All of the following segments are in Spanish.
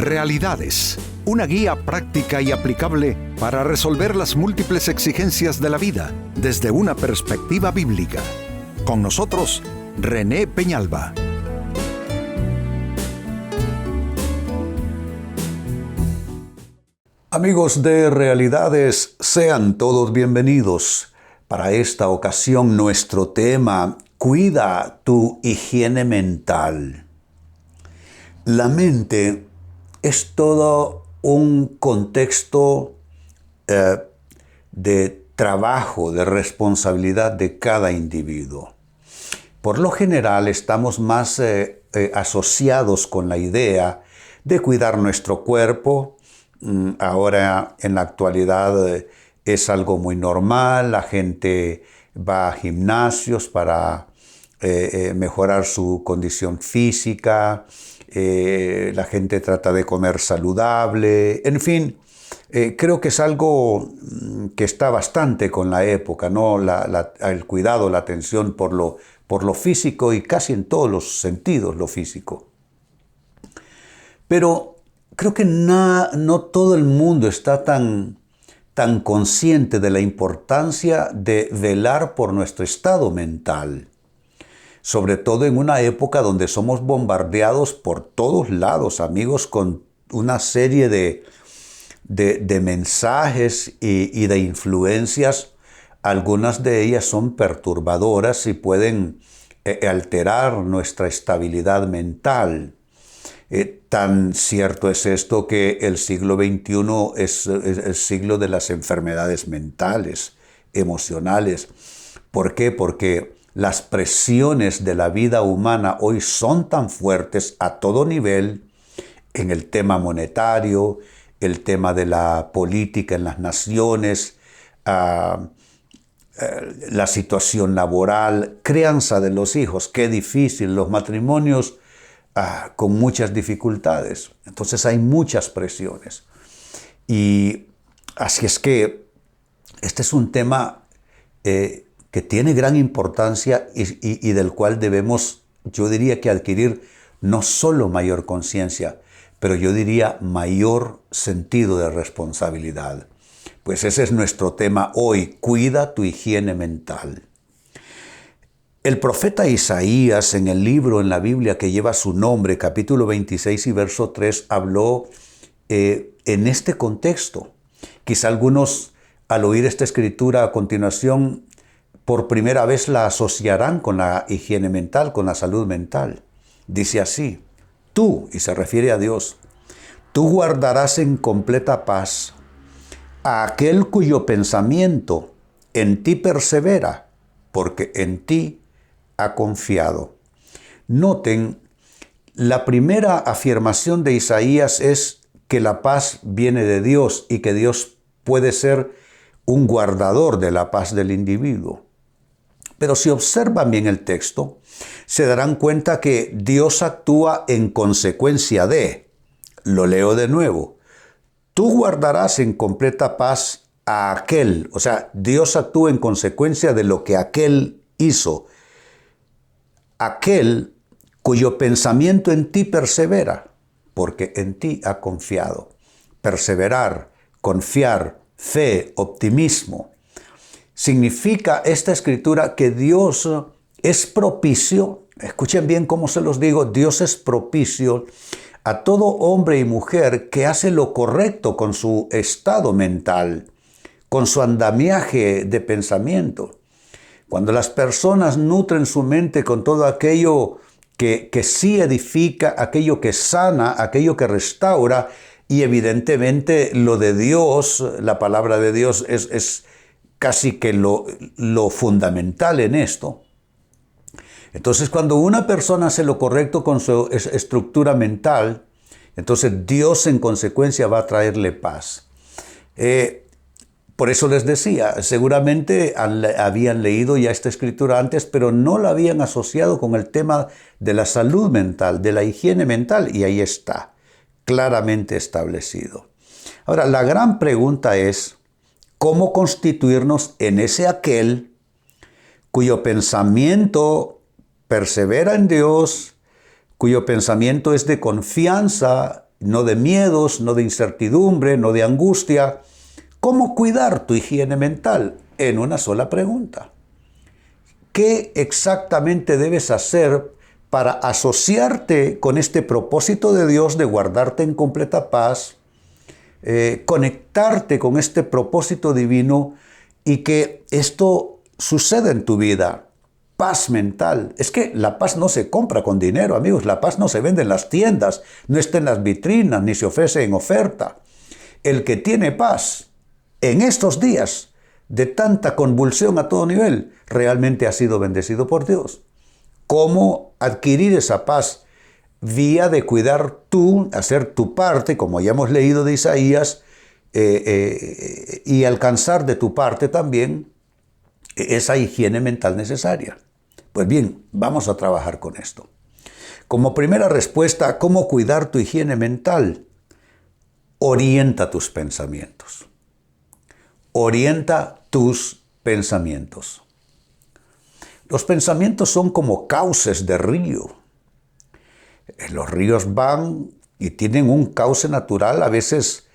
Realidades, una guía práctica y aplicable para resolver las múltiples exigencias de la vida desde una perspectiva bíblica. Con nosotros, René Peñalba. Amigos de Realidades, sean todos bienvenidos. Para esta ocasión nuestro tema, cuida tu higiene mental. La mente es todo un contexto de trabajo, de responsabilidad de cada individuo. Por lo general estamos más asociados con la idea de cuidar nuestro cuerpo. Ahora, en la actualidad, es algo muy normal. La gente va a gimnasios para mejorar su condición física. La gente trata de comer saludable. En fin, creo que es algo que está bastante con la época, ¿no? El cuidado, la atención por lo físico y casi en todos los sentidos lo físico. Pero creo que no todo el mundo está tan consciente de la importancia de velar por nuestro estado mental. Sobre todo en una época donde somos bombardeados por todos lados, amigos, con una serie de mensajes y de influencias. Algunas de ellas son perturbadoras y pueden alterar nuestra estabilidad mental. Tan cierto es esto que el siglo XXI es el siglo de las enfermedades mentales, emocionales. ¿Por qué? Porque las presiones de la vida humana hoy son tan fuertes a todo nivel, en el tema monetario, el tema de la política en las naciones, la situación laboral, crianza de los hijos, qué difícil, los matrimonios con muchas dificultades. Entonces hay muchas presiones. Y así es que este es un tema que tiene gran importancia y del cual debemos, yo diría que adquirir no solo mayor conciencia, pero yo diría mayor sentido de responsabilidad. Pues ese es nuestro tema hoy, cuida tu higiene mental. El profeta Isaías, en el libro en la Biblia que lleva su nombre, capítulo 26 y verso 3, habló en este contexto. Quizá algunos, al oír esta escritura a continuación, por primera vez la asociarán con la higiene mental, con la salud mental. Dice así: tú, y se refiere a Dios, tú guardarás en completa paz a aquel cuyo pensamiento en ti persevera, porque en ti ha confiado. Noten, la primera afirmación de Isaías es que la paz viene de Dios y que Dios puede ser un guardador de la paz del individuo. Pero si observan bien el texto, se darán cuenta que Dios actúa en consecuencia de. Lo leo de nuevo. Tú guardarás en completa paz a aquel. O sea, Dios actúa en consecuencia de lo que aquel hizo. Aquel cuyo pensamiento en ti persevera, porque en ti ha confiado. Perseverar, confiar, fe, optimismo. Significa esta escritura que Dios es propicio, escuchen bien cómo se los digo, Dios es propicio a todo hombre y mujer que hace lo correcto con su estado mental, con su andamiaje de pensamiento. Cuando las personas nutren su mente con todo aquello que sí edifica, aquello que sana, aquello que restaura, y evidentemente lo de Dios, la palabra de Dios es casi que lo fundamental en esto. Entonces, cuando una persona hace lo correcto con su estructura mental, entonces Dios en consecuencia va a traerle paz. Por eso les decía, seguramente habían leído ya esta escritura antes, pero no la habían asociado con el tema de la salud mental, de la higiene mental, y ahí está, claramente establecido. Ahora, la gran pregunta es, ¿cómo constituirnos en ese aquel cuyo pensamiento persevera en Dios, cuyo pensamiento es de confianza no de miedos, no de incertidumbre, no de angustia. ¿Cómo cuidar tu higiene mental? En una sola pregunta. ¿Qué exactamente debes hacer para asociarte con este propósito de Dios de guardarte en completa paz, conectarte con este propósito divino y que esto suceda en tu vida? Paz mental. Es que la paz no se compra con dinero, amigos. La paz no se vende en las tiendas, no está en las vitrinas, ni se ofrece en oferta. El que tiene paz en estos días de tanta convulsión a todo nivel, realmente ha sido bendecido por Dios. ¿Cómo adquirir esa paz? Vía de cuidar tú, hacer tu parte, como ya hemos leído de Isaías, y alcanzar de tu parte también esa higiene mental necesaria. Pues bien, vamos a trabajar con esto. Como primera respuesta, ¿cómo cuidar tu higiene mental? Orienta tus pensamientos. Orienta tus pensamientos. Los pensamientos son como cauces de río. Los ríos van y tienen un cauce natural. A veces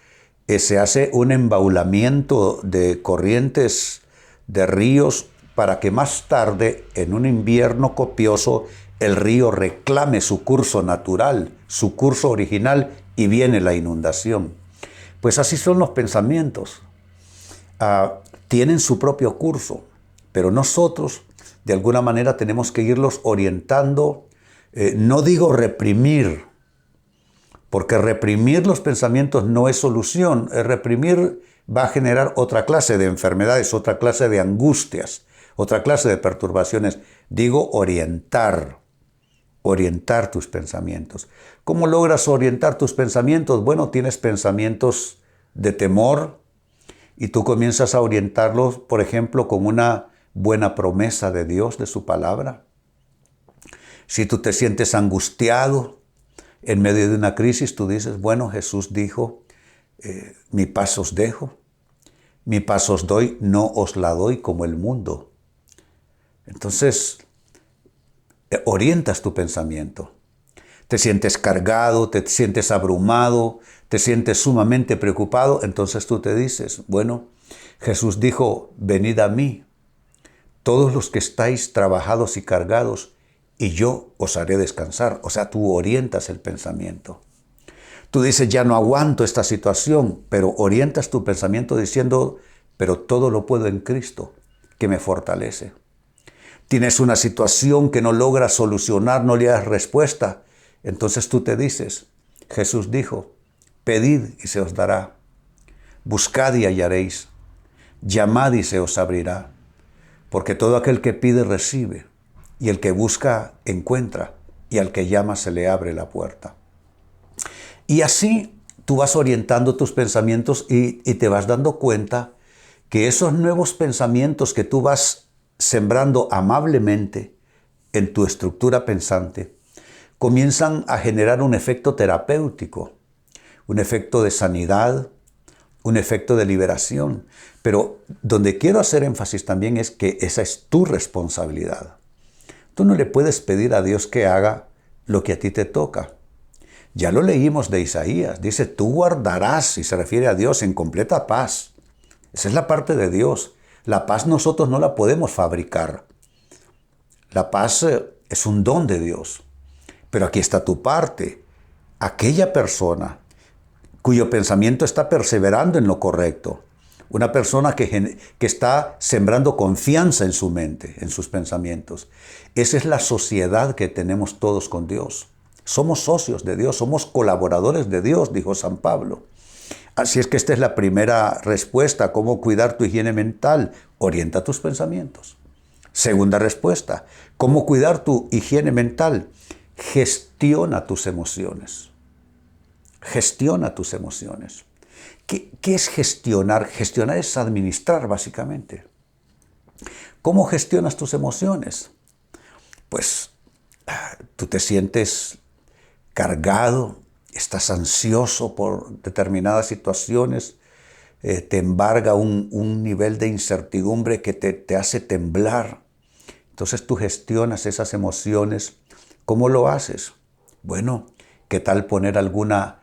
se hace un embaulamiento de corrientes de ríos para que más tarde, en un invierno copioso, el río reclame su curso natural, su curso original, y viene la inundación. Pues así son los pensamientos. Tienen su propio curso, pero nosotros de alguna manera tenemos que irlos orientando. No digo reprimir, porque reprimir los pensamientos no es solución. Reprimir va a generar otra clase de enfermedades, otra clase de angustias, otra clase de perturbaciones. Digo orientar tus pensamientos. ¿Cómo logras orientar tus pensamientos? Bueno, tienes pensamientos de temor y tú comienzas a orientarlos, por ejemplo, con una buena promesa de Dios, de su palabra. Si tú te sientes angustiado en medio de una crisis, tú dices, bueno, Jesús dijo, mi paz os dejo, mi paz os doy, no os la doy como el mundo. Entonces, orientas tu pensamiento. Te sientes cargado, te sientes abrumado, te sientes sumamente preocupado, entonces tú te dices, bueno, Jesús dijo, venid a mí, todos los que estáis trabajados y cargados, y yo os haré descansar. O sea, tú orientas el pensamiento. Tú dices, ya no aguanto esta situación, pero orientas tu pensamiento diciendo, pero todo lo puedo en Cristo, que me fortalece. Tienes una situación que no logras solucionar, no le das respuesta. Entonces tú te dices, Jesús dijo, pedid y se os dará, buscad y hallaréis, llamad y se os abrirá, porque todo aquel que pide recibe, y el que busca encuentra, y al que llama se le abre la puerta. Y así tú vas orientando tus pensamientos y te vas dando cuenta que esos nuevos pensamientos que tú vas sembrando amablemente en tu estructura pensante, comienzan a generar un efecto terapéutico, un efecto de sanidad, un efecto de liberación. Pero donde quiero hacer énfasis también es que esa es tu responsabilidad. Tú no le puedes pedir a Dios que haga lo que a ti te toca. Ya lo leímos de Isaías. Dice, tú guardarás, y se refiere a Dios, en completa paz. Esa es la parte de Dios. La paz nosotros no la podemos fabricar. La paz es un don de Dios. Pero aquí está tu parte. Aquella persona cuyo pensamiento está perseverando en lo correcto. Una persona que está sembrando confianza en su mente, en sus pensamientos. Esa es la sociedad que tenemos todos con Dios. Somos socios de Dios, somos colaboradores de Dios, dijo San Pablo. Así es que esta es la primera respuesta, cómo cuidar tu higiene mental. Orienta tus pensamientos. Segunda respuesta, cómo cuidar tu higiene mental. Gestiona tus emociones. Gestiona tus emociones. ¿Qué es gestionar? Gestionar es administrar, básicamente. ¿Cómo gestionas tus emociones? Pues tú te sientes cargado, estás ansioso por determinadas situaciones, te embarga un nivel de incertidumbre que te hace temblar. Entonces tú gestionas esas emociones. ¿Cómo lo haces? Bueno, ¿qué tal poner alguna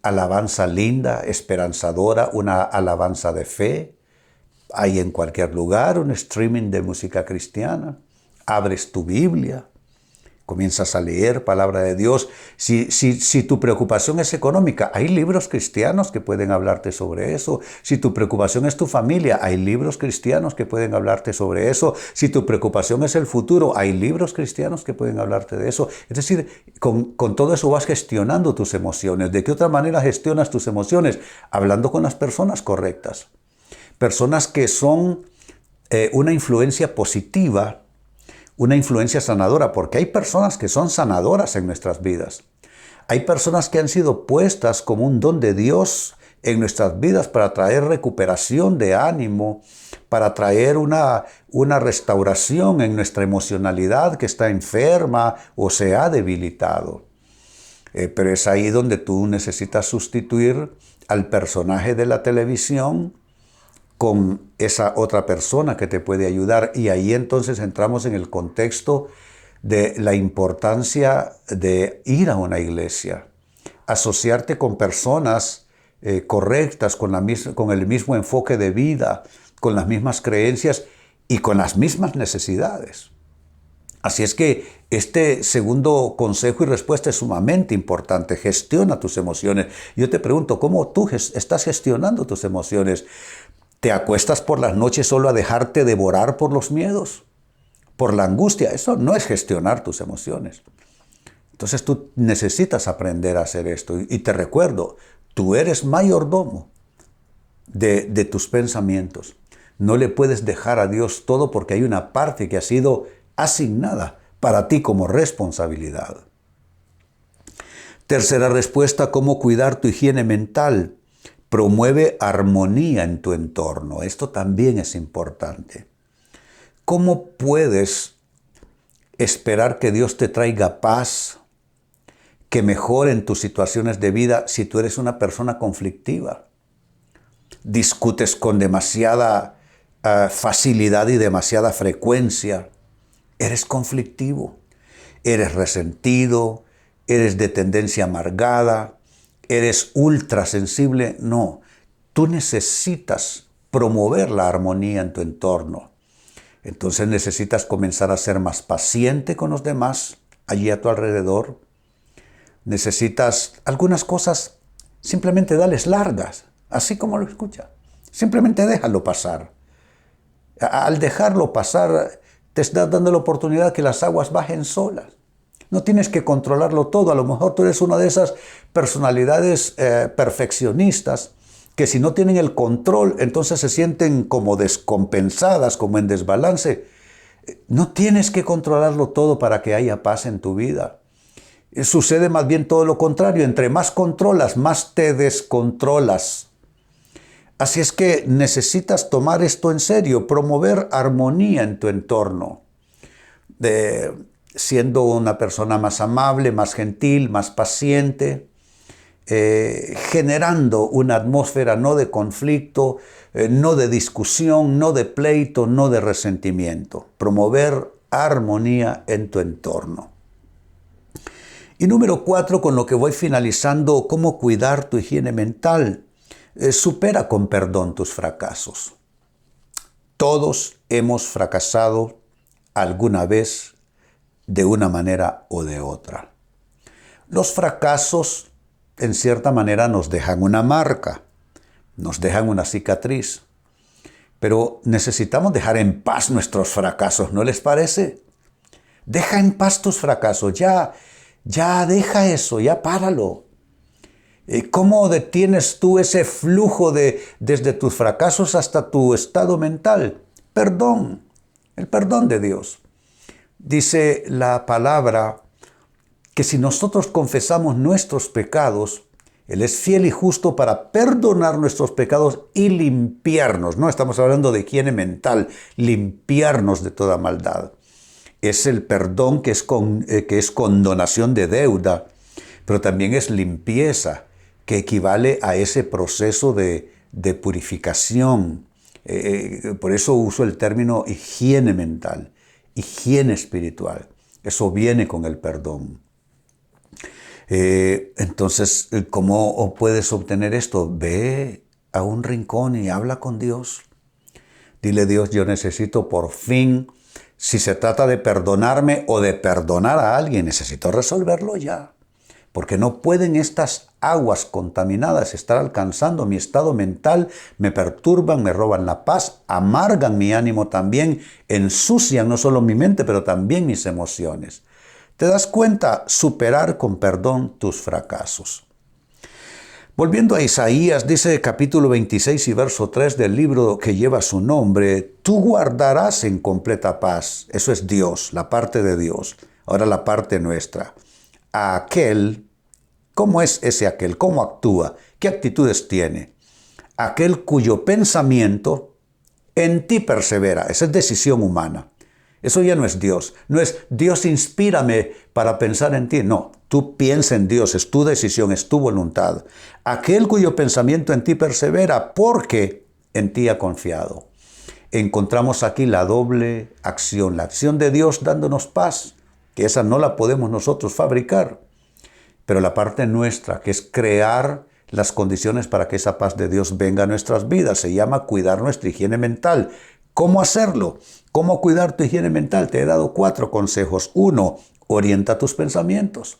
alabanza linda, esperanzadora, una alabanza de fe. Hay en cualquier lugar un streaming de música cristiana. Abres tu Biblia, comienzas a leer palabra de Dios. Si tu preocupación es económica, hay libros cristianos que pueden hablarte sobre eso. Si tu preocupación es tu familia, hay libros cristianos que pueden hablarte sobre eso. Si tu preocupación es el futuro, hay libros cristianos que pueden hablarte de eso. Es decir, con todo eso vas gestionando tus emociones. ¿De qué otra manera gestionas tus emociones? Hablando con las personas correctas. Personas que son una influencia positiva, una influencia sanadora, porque hay personas que son sanadoras en nuestras vidas. Hay personas que han sido puestas como un don de Dios en nuestras vidas para traer recuperación de ánimo, para traer una restauración en nuestra emocionalidad que está enferma o se ha debilitado. Pero es ahí donde tú necesitas sustituir al personaje de la televisión con esa otra persona que te puede ayudar. Y ahí entonces entramos en el contexto de la importancia de ir a una iglesia, asociarte con personas correctas, con el mismo enfoque de vida, con las mismas creencias y con las mismas necesidades. Así es que este segundo consejo y respuesta es sumamente importante. Gestiona tus emociones. Yo te pregunto, ¿cómo tú estás gestionando tus emociones? ¿Te acuestas por las noches solo a dejarte devorar por los miedos? Por la angustia. Eso no es gestionar tus emociones. Entonces tú necesitas aprender a hacer esto. Y te recuerdo, tú eres mayordomo de tus pensamientos. No le puedes dejar a Dios todo porque hay una parte que ha sido asignada para ti como responsabilidad. Tercera respuesta, ¿cómo cuidar tu higiene mental? Promueve armonía en tu entorno. Esto también es importante. ¿Cómo puedes esperar que Dios te traiga paz, que mejoren tus situaciones de vida si tú eres una persona conflictiva? Discutes con demasiada facilidad y demasiada frecuencia. Eres conflictivo, eres resentido, eres de tendencia amargada, ¿eres ultra sensible? No. Tú necesitas promover la armonía en tu entorno. Entonces necesitas comenzar a ser más paciente con los demás allí a tu alrededor. Necesitas algunas cosas, simplemente darles largas, así como lo escucha. Simplemente déjalo pasar. Al dejarlo pasar, te estás dando la oportunidad que las aguas bajen solas. No tienes que controlarlo todo. A lo mejor tú eres una de esas personalidades perfeccionistas que si no tienen el control, entonces se sienten como descompensadas, como en desbalance. No tienes que controlarlo todo para que haya paz en tu vida. Sucede más bien todo lo contrario. Entre más controlas, más te descontrolas. Así es que necesitas tomar esto en serio, promover armonía en tu entorno. Siendo una persona más amable, más gentil, más paciente, generando una atmósfera no de conflicto, no de discusión, no de pleito, no de resentimiento. Promover armonía en tu entorno. Y número 4, con lo que voy finalizando, cómo cuidar tu higiene mental. Supera con perdón tus fracasos. Todos hemos fracasado alguna vez de una manera o de otra. Los fracasos, en cierta manera, nos dejan una marca, nos dejan una cicatriz. Pero necesitamos dejar en paz nuestros fracasos, ¿no les parece? Deja en paz tus fracasos, ya deja eso, ya páralo. ¿Cómo detienes tú ese flujo desde tus fracasos hasta tu estado mental? Perdón, el perdón de Dios. Dice la palabra que si nosotros confesamos nuestros pecados, Él es fiel y justo para perdonar nuestros pecados y limpiarnos. No estamos hablando de higiene mental, limpiarnos de toda maldad. Es el perdón que es condonación de deuda, pero también es limpieza, que equivale a ese proceso de purificación. Por eso uso el término higiene mental, higiene espiritual. Eso viene con el perdón. Entonces, ¿cómo puedes obtener esto? Ve a un rincón y habla con Dios. Dile, Dios, yo necesito por fin, si se trata de perdonarme o de perdonar a alguien, necesito resolverlo ya. Porque no pueden estas aguas contaminadas estar alcanzando mi estado mental, me perturban, me roban la paz, amargan mi ánimo también, ensucian no solo mi mente, pero también mis emociones. ¿Te das cuenta? Superar con perdón tus fracasos. Volviendo a Isaías, dice capítulo 26 y verso 3 del libro que lleva su nombre, tú guardarás en completa paz. Eso es Dios, la parte de Dios. Ahora la parte nuestra. A aquel, ¿cómo es ese aquel? ¿Cómo actúa? ¿Qué actitudes tiene? Aquel cuyo pensamiento en ti persevera. Esa es decisión humana. Eso ya no es Dios. No es Dios inspírame para pensar en ti. No, tú piensa en Dios, es tu decisión, es tu voluntad. Aquel cuyo pensamiento en ti persevera porque en ti ha confiado. Encontramos aquí la doble acción. La acción de Dios dándonos paz, que esa no la podemos nosotros fabricar. Pero la parte nuestra, que es crear las condiciones para que esa paz de Dios venga a nuestras vidas, se llama cuidar nuestra higiene mental. ¿Cómo hacerlo? ¿Cómo cuidar tu higiene mental? Te he dado 4 consejos. 1. Orienta tus pensamientos.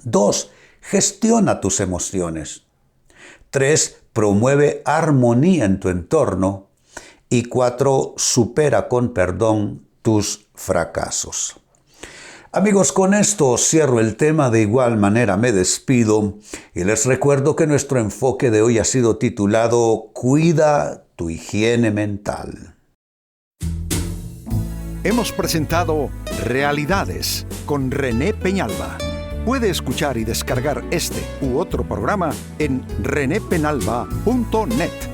2. Gestiona tus emociones. 3. Promueve armonía en tu entorno. Y 4. Supera con perdón tus fracasos. Amigos, con esto cierro el tema, de igual manera me despido y les recuerdo que nuestro enfoque de hoy ha sido titulado Cuida tu higiene mental. Hemos presentado Realidades con René Peñalba. Puede escuchar y descargar este u otro programa en renépenalba.net.